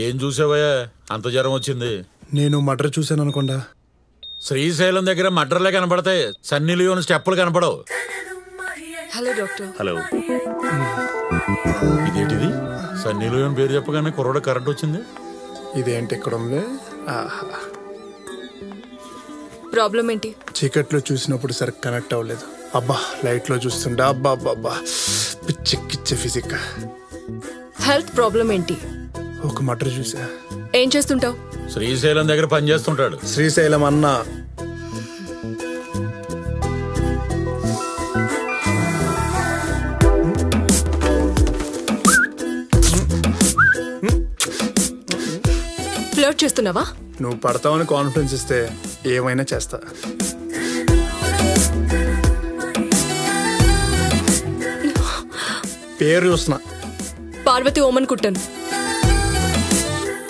ఏం చూసావయ్యా అంత జ్వరం వచ్చింది? నేను మటర్ చూశాను అనుకోండా. శ్రీశైలం దగ్గర మటర్లే కనపడతాయి, సన్నీ లియోన్ స్టెప్పులు కనపడవు. Hello doctor. హలో. ఇదేంటిది? సన్నీ లియోన్ పేరు చెప్పగానే కుర్రోడ కరెంట్ వచ్చింది. ఇదేంటి ఇక్కడ ఉంది? ప్రాబ్లం ఏంటి? చీకట్లో చూసినప్పుడు సరిగ్గా కనెక్ట్ అవ్వలేదు. అబ్బా లైట్ లో చూస్తుండే అబ్బా అబ్బా అబ్బా పిచ్చెక్కిచ్చే ఫిజిక్. హెల్త్ ప్రాబ్లం ఏంటి? ఒక మటర్ చూసా. ఏం చేస్తుంటావు? శ్రీశైలం దగ్గర పని చేస్తుంటాడు. శ్రీశైలం అన్నా ఫ్లర్ట్ చేస్తున్నావా? నువ్వు పడతావని కాన్ఫిడెన్స్ ఇస్తే ఏమైనా చేస్తా. పేరు చూస్తున్నా. పార్వతి ఓమన్ కుట్టాను.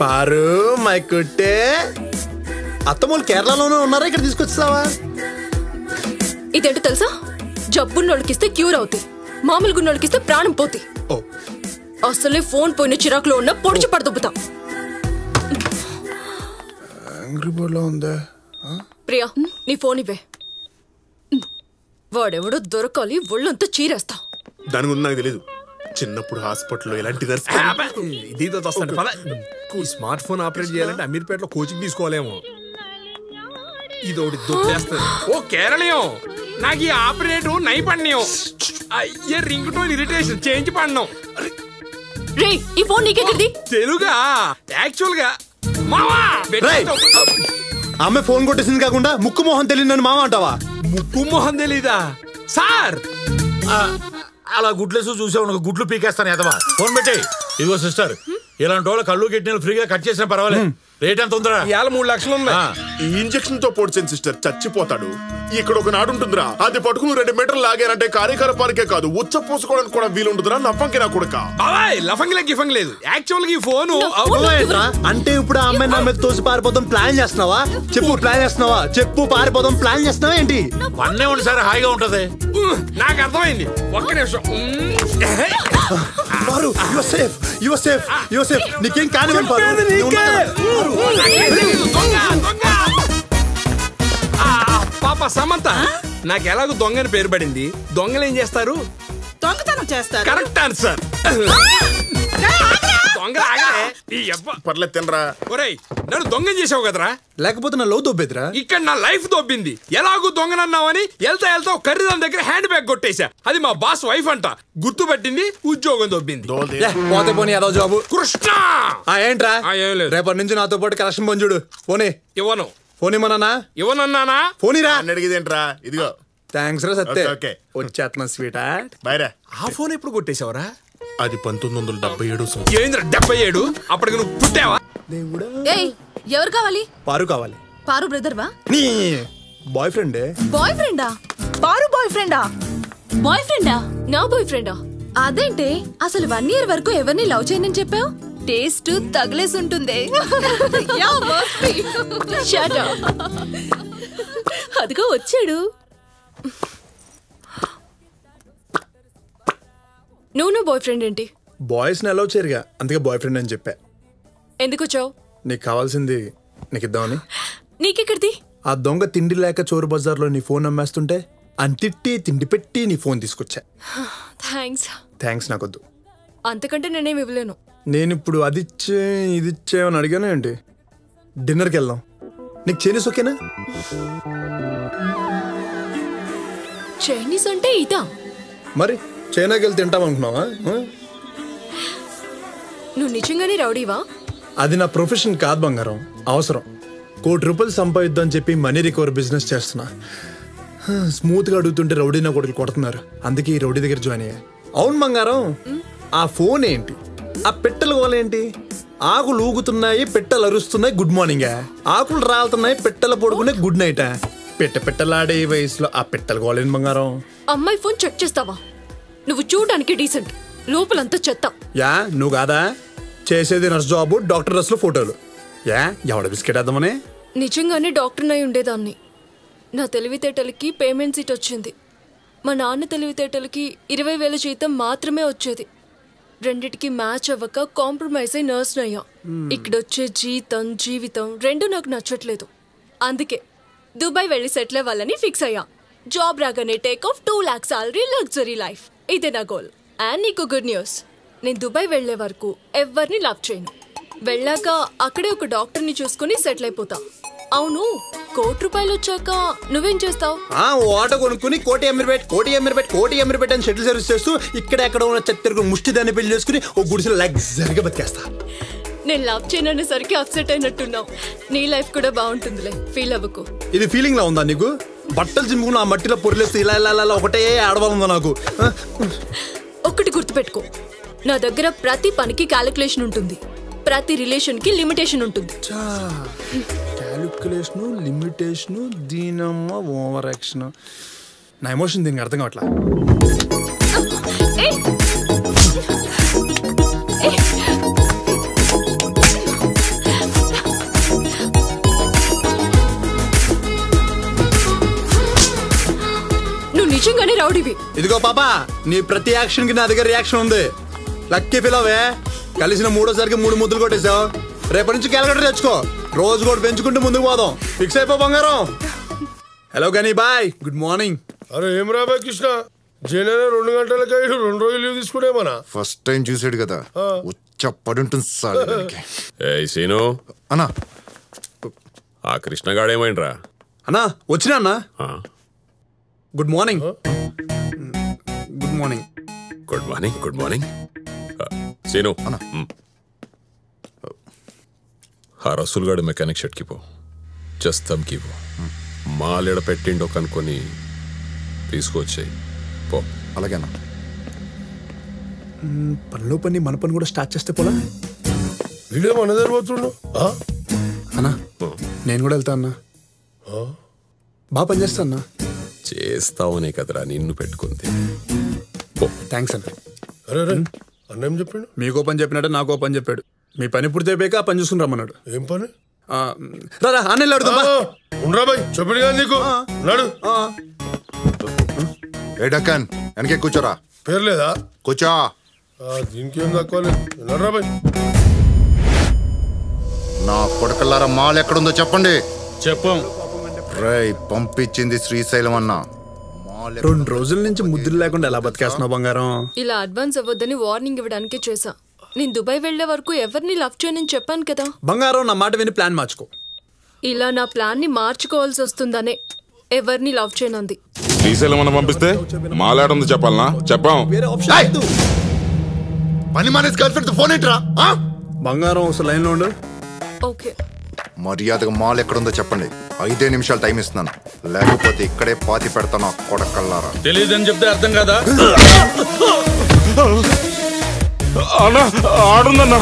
పారు మై కుట్టే. అత్తమూలు కేరళలోనే ఉన్నారా, ఇక్కడ తీసుకొచ్చావా? ఇదేంటో తెలుసా? జబ్బున్నోళ్ళకిస్తే క్యూర్ అవుతాయి, మామూలు గున్నోళ్ళకిస్తే ప్రాణం పోతాయి. అసలే ఫోన్ పోయిన చిరాకులో ఉన్న పొడిచి పడదొబ్బుతా. ప్రియా నీ ఫోన్ ఇవ్వే. వాడెవడో దొరకాలి, ఒళ్ళంతా చీరేస్తా. దాని గురించి నాకు తెలీదు. చిన్నప్పుడు హాస్పిటల్లో ఎలాంటి స్మార్ట్ ఫోన్ ఆపరేట్ చేయాలంటే అమీర్పేటలో కోచింగ్ తీసుకోవాలేమో. ఇదోటి దొబ్బేస్తుంది. ఓ కేరళీయం, నాకు ఈ ఆపరేటు నై పడినాం. అయ్యే రింగ్ టోన్ ఇరిటేషన్ చేంజ్ పడినాం. రే ఈ ఫోన్ నీకెక్కడిది? తెలుగా యాక్చువల్ గా మావా ఆమె ఫోన్ కొట్టేసింది కాకుండా ముక్కు మొహం తెలియదు నన్ను మామ అంటావా? ముక్కు మొహం తెలీదా సార్? అలా గుడ్లేసు చూసావు, గుడ్లు పీకేస్తాను ఎదవా. ఫోన్ పెట్టి. ఇదిగో సిస్టర్, ఇలాంటి వాళ్ళ కళ్ళు కిడ్నీలు ఫ్రీగా కట్ చేసినా పర్వాలేదు. రేట్ ఎంత ఉందిరా? 3 లక్షలు ఉంది. ఈ ఇంజక్షన్ తో పొడిచిన సిస్టర్ చచ్చిపోతాడు. ఇక్కడ ఒక నాడు ఉంటుందిరా, అది పట్టుకుని 2 మీటర్లు లాగారంటే కార్యకలాపానికే కాదు ఉచ్చ పోసుకోవడానికి కూడా వీలుంటుందిరా. నవ్వంకి నా కొడుక లఫంగిలే గిఫంగ్ లేదు. యాక్చువల్ గా ఈ ఫోన్ అంటే ఇప్పుడు ఆ అమ్మాయి నా మీద తోసి పారిపోతాం ప్లాన్ చేస్తున్నావా? చెప్పు ప్లాన్ చేస్తున్నావా? చెప్పు పారిపోతాం ప్లాన్ చేస్తున్నావా ఏంటి? వన్నే ఉండి సార్ హాయిగా ఉంటది. నాకు అర్థమైంది. ఒక్క నిమిషం. నీకేం కానివ్వండి పాప సమంత. నాకు ఎలాగో దొంగని పేరు పడింది. దొంగలు ఏం చేస్తారు? దొంగతనం చేస్తారు. Correct answer. దొంగ పర్లేదు తినరా. ఒరేయ్ నన్ను దొంగ చేసావు కదరా, లేకపోతే నా లో దొబ్బేదిరా. ఇక్కడ నా లైఫ్ దొబ్బింది. ఎలాగూ దొంగనన్నావని వెళ్తా కర్రీదాని దగ్గర హ్యాండ్ బ్యాగ్ కొట్టేశా. అది మా బాస్ వైఫ్ అంట. గుర్తుపట్టింది, ఉద్యోగం దొబ్బింది. పోతే పోనీ ఏదో జాబు. కృష్ణ ఏంట్రా? ఏం లేదు. రేపటి నుంచి నాతో పాటు కలెక్షన్ పని చూడు. పోనీ. ఇవ్వను. ఫోన్ ఇవ్వనన్నా? ఇవ్వనన్నానా? ఫోనీరా. అడిగిదేంట్రా? ఇదిగో. థ్యాంక్స్ రా సత్తే. వచ్చేస్తున్నా స్వీట్. బైరా. ఆ ఫోన్ ఎప్పుడు కొట్టేశావరా? అది 1977. ఏంద్ర 77? అప్పటికి నువ్వు పుట్టావా? ఎవరు కావాలి? పారు కావాలి. పారు బ్రదర్ వా? నీ బాయ్ ఫ్రెండ్. బాయ్ ఫ్రెండా? పారు బాయ్ ఫ్రెండా? బాయ్ ఫ్రెండా? నా బాయ్ ఫ్రెండా? అదేంటే అసలు 1 year వరకు ఎవరిని లవ్ చేయనని చెప్పావు? టేస్ట్ తగిలేసి ఉంటుంది. అదిగో వచ్చాడు. నువ్వు బాయ్ ఫ్రెండ్ ఏంటి? బాయ్స్ ని అలౌ చేయరుగా, అందుకే బాయ్ ఫ్రెండ్ అని చెప్పా. ఎందుకు వచ్చావు? నీకు కావాల్సింది నీకు ఇద్దామని. నీకెక్కడిది? ఆ దొంగ తిండి లేక చోరు బజార్లో నీ ఫోన్ అమ్మేస్తుంటే అంతిట్టి తిండి పెట్టి నీ ఫోన్ తీసుకొచ్చా. థ్యాంక్స్ నాకొద్దు. అంతకంటే నేనేమి ఇవ్వలేను. నేను ఇప్పుడు అదిచ్చే ఇదిచ్చే అని అడిగాను ఏంటి? డిన్నర్కి వెళ్దాం. నీకు చైనీస్ ఓకేనా? చైనీస్ అంటే ఇదా? మరి చైనాకి వెళ్ళి తింటాం అనుకున్నావా? నువ్వు నిజంగానే రౌడీవా? అది నా ప్రొఫెషన్ కాదు బంగారం, అవసరం. ₹1,00,00,000 సంపాదిద్దాం చెప్పి మనీ రికవర్ బిజినెస్ చేస్తున్నా. స్మూత్ గా అడుగుతుంటే రౌడీ నా కొడుకులు కొడుతున్నారు, అందుకే ఈ రౌడీ దగ్గర జాయిన్ అయ్యా. అవును బంగారం, ఆ ఫోన్ ఏంటి? ఆ పెట్టెల గోలేంటి? ఆకులు ఊగుతున్నాయి, పెట్టెలు అరుస్తున్నాయి, గుడ్ మార్నింగ్. ఆకులు రాలుతున్నాయి, పెట్టెలు పడుకున్నాయి, గుడ్ నైట్. పెట్టెలాడే ఈ వయసులో ఆ పెట్టెల గోలేంటి బంగారం? అమ్మాయి ఫోన్ చెక్ చేస్తావా? నువ్వు చూడడానికి డీసెంట్, లోపలంతా చెత్త. యా నువ్వు కాదా చేసేది? నర్స్ జాబ్, డాక్టర్ డ్రెస్ లో ఫోటోలు. యా ఎవడ బిస్కెట్ వేద్దామని? నిజంగానే డాక్టర్ అయి ఉండేదాన్ని. నా తెలివితేటలకి పేమెంట్ సీట్ వచ్చింది. మా నాన్న తెలివితేటలకి 20,000 జీతం మాత్రమే వచ్చేది. రెండిటికి మ్యాచ్ అవ్వక కాంప్రమైజ్ అయి నర్స్ అయ్యా. ఇక్కడొచ్చే జీవితం రెండు నాకు నచ్చట్లేదు. అందుకే దుబాయ్ వెళ్ళి సెటిల్ అవ్వాలని ఫిక్స్ అయ్యా. జాబ్ రాగానే take off 2 lakhs salary, luxury life. ఇదే నా గోల్. అండ్ నీకు గుడ్ న్యూస్, నేను దుబాయ్ వెళ్లే వరకు ఎవరిని లవ్ చేయను. వెళ్ళాక అక్కడే ఒక డాక్టర్ని చూసుకుని సెటిల్ అయిపోతా. అవును, ₹1,00,00,000 వచ్చాక నువ్వేం చేస్తావు? ఆటో కొనుక్కుని కోటి అమీర్పేట్ అని షటిల్ సర్వీస్ చేస్తూ ఇక్కడ ఎక్కడ ఉన్న చెత్తరు ముష్టి దాన్ని పెళ్లి చేసుకుని ఓ గుడిసెలో లగ్జరీగా బతికేస్తా. నేను లవ్ చేయననేసరికి అప్సెట్ అయినట్టున్నావు. నీ లైఫ్ కూడా బాగుంటుందిలే, ఫీల్ అవ్వకు. ఇది ఫీలింగ్ లా ఉందా నీకు? బట్టలు చింపుకుని ఆ మట్టిలో పొరిలేస్తే ఇలా ఒకటే ఆడవాళ్ళుందా నాకు? ఒక్కటి గుర్తుపెట్టుకో, నా దగ్గర ప్రతి పనికి క్యాలిక్యులేషన్ ఉంటుంది, ప్రతి రిలేషన్ కి లిమిటేషన్ ఉంటుంది. క్యాలిక్యులేషన్, లిమిటేషన్, దీనమ్మ ఓవర్ యాక్షన్. నా ఎమోషన్ దీనికి అర్థం కావట్లా. నువ్వు నిజంగానే రౌడీవి. ఇదిగో పాపా, నీ ప్రతి యాక్షన్ కి నా దగ్గర రియాక్షన్ ఉంది. లక్కీ ఫీల్ అవే. కలిసిన 3వసారికి 3 ముద్దులు కొట్టేసావు. రేపటి నుంచి క్యాలిక్యులేటర్ తెచ్చుకో. రోజు కూడా పెంచుకుంటూ ముందుకు పోదాం. ఫిక్స్ అయిపో బంగారం. హలో గనీ బాయ్, గుడ్ మార్నింగ్. అరే ఏం రాబాయ్ కృష్ణ, జైలు 2 గంటలకి 2 రోజులు లీవ్ తీసుకునేమన్నా? ఫస్ట్ టైం చూసాడు కదా, ఉచ్చ పడుంటుంది సార్. సీను అన్నా, ఆ కృష్ణగాడేమైండ్రా? అన్నా వచ్చినా అన్నా. Good morning. Good morning. Good morning. Good morning. Seenu, ఆ రసూల్గాడు మెకానిక్ షెడ్కి పో, జస్తంకి పో. మాలేడ పెట్టిండో కనుక్కొని తీసుకొచ్చాయి పో. అలాగేనా? పనిలో పని మన పని కూడా స్టార్ట్ చేస్తే పోలా? వీడియో మన జరిపోతుండు అన్నా. నేను కూడా వెళ్తా అన్నా. బాగా పని చేస్తా అన్నా. చేస్తావునే కదరా నిన్ను పెట్టుకుంది. థ్యాంక్స్ అన్న. అరే అన్న ఏం చెప్పాడు? మీకో పని చెప్పినట్టు నాకో పని చెప్పాడు. మీ పని పూర్తి అయిపోయాక పని చూసుకుని రమ్మన్నాడు. ఏం పని? రారా అన్నెళ్ళు అడుగుతా. ఉండరా బాయ్, చెప్పాడు కదా నీకు. నాడు ఏ డక్కన్ వెనకే కూర్చోరా. పేరు లేదా? కూర్చో. దీనికి ఏం తక్కువ లేదు బాయ్. నా కొడుకల్లారా మాల్ ఎక్కడుందో చెప్పండి. చెప్పం. రై పంపించింది శ్రీశైలం అన్న. 2 రోజుల నుంచి ముద్దులు లేకుండా ఎలా బతికేస్తున్నావు బంగారం? ఇలా అడ్వాన్స్ అవ్వద్దని వార్నింగ్ ఇవ్వడానికి చేశా. నేను దుబాయ్ వెళ్లే వరకు ఎవరిని లవ్ చేయనని చెప్పాను కదా. బంగారం, నా మాట విని ప్లాన్ మార్చుకో. ఇలా నా ప్లాన్ ని మార్చుకోవాల్సి వస్తుందనే ఎవరిని లవ్ చేయనంది. శ్రీశైలం అన్న పంపిస్తే మాలాడుంది చెప్పాలనా? చెప్పాం. వేరే ఆప్షన్ లేదు. పని మానేసి గర్ల్ ఫ్రెండ్ ఫోన్ ఏంట్రా? బంగారం ఒకసారి లైన్ లో ఉండు. ఓకే. మర్యాదగా మాల్ ఎక్కడుందో చెప్పండి. 5 నిమిషాలు టైం ఇస్తున్నాను, లేకపోతే ఇక్కడే పాతి పెడతాను. కొడకల్లారా తెలియదని చెప్తే అర్థం కదా? అన్నా ఆడుందన్నా.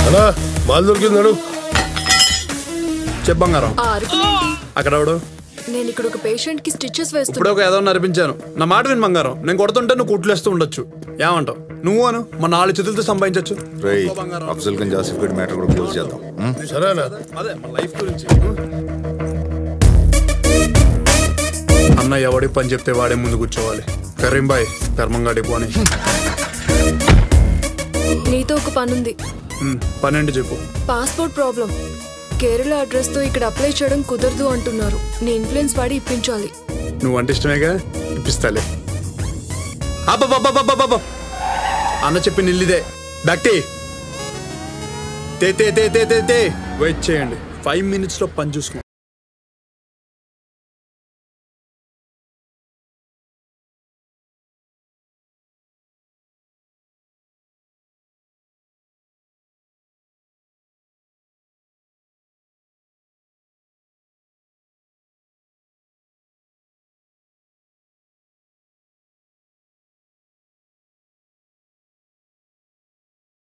అన్నా మాల్ దొరికిందాడు. చెప్పు బంగారం. అక్కడ ఎవడు? నేను ఇక్కడ ఒక పేషెంట్ కి స్టిచెస్ ఇప్పుడు వేస్తున్నా. ఒక ఏదో నడిపించాను. నా మాట విని బంగారం. నేను కొడుతుంటే నువ్వు కుట్లేస్తూ ఉండొచ్చు. ఏమంటావు? నువ్వు అను, మన 4 చేతులతో సంపాదించచ్చు. రేయ్, అఫ్జల్ గంజ్ ఆసిఫ్ గడ్ మ్యాటర్ కూడా క్లోజ్ చేద్దాం. సరేనా? అదే మన లైఫ్ గురించి. అన్న ఎవడి పని చెప్తే వాడే ముందు కూర్చోవాలి. కరీం బాయ్ ధర్మంగాడి పోని. నీతో ఒక పనుంది. పనేంటి చెప్పు. Passport problem. కేరళ అడ్రస్ తో ఇక్కడ అప్లై చేయడం కుదరదు అంటున్నారు. నీ ఇన్ఫ్లుయెన్స్ వాడి ఇప్పించాలి. నువ్వు అంటే ఇష్టమేగా, ఇప్పిస్తాలే. అన్న చెప్పి నిల్లిదే. బ్యాక్టీ తే వెయిట్ చేయండి. 5 minutes లో పని చూసుకో.